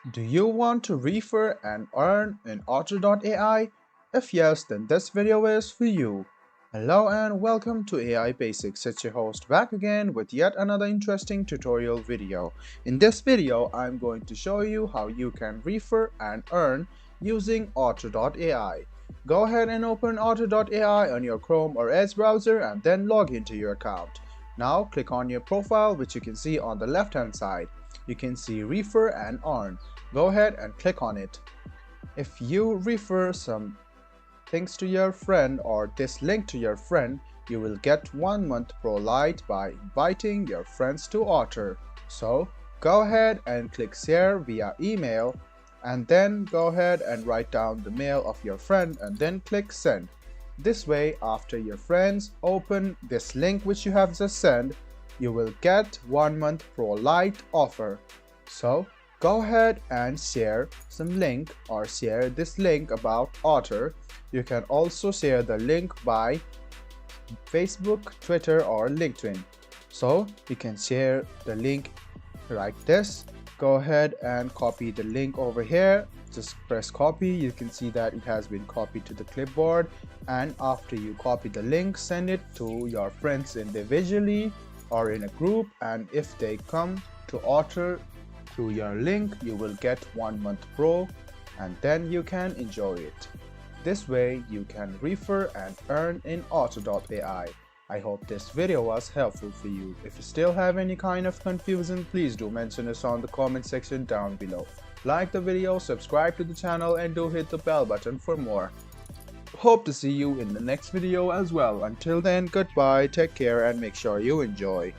Do you want to refer and earn in Otter.ai? If yes, then this video is for you. Hello and welcome to AI Basics. It's your host back again with yet another interesting tutorial video. In this video, I'm going to show you how you can refer and earn using Otter.ai. Go ahead and open Otter.ai on your Chrome or Edge browser and then log into your account. Now click on your profile, which you can see on the left hand side. You can see refer and earn. Go ahead and click on it. If you refer some things to your friend or this link to your friend, you will get 1 month Pro Lite by inviting your friends to Otter. So go ahead and click share via email and then go ahead and write down the mail of your friend and then click send. This way, after your friends open this link which you have just sent, you will get 1 month Pro Lite offer. So go ahead and share some link or share this link about Otter. You can also share the link by Facebook, Twitter or LinkedIn. So you can share the link like this. Go ahead and copy the link over here. Just press copy. You can see that it has been copied to the clipboard, and after you copy the link, send it to your friends individually or in a group, and if they come to Otter through your link, you will get 1 month Pro and then you can enjoy it. This way you can refer and earn in Otter.ai. I hope this video was helpful for you. If you still have any kind of confusion, please do mention us on the comment section down below. Like the video, subscribe to the channel and do hit the bell button for more. Hope to see you in the next video as well. Until then, goodbye, take care and make sure you enjoy.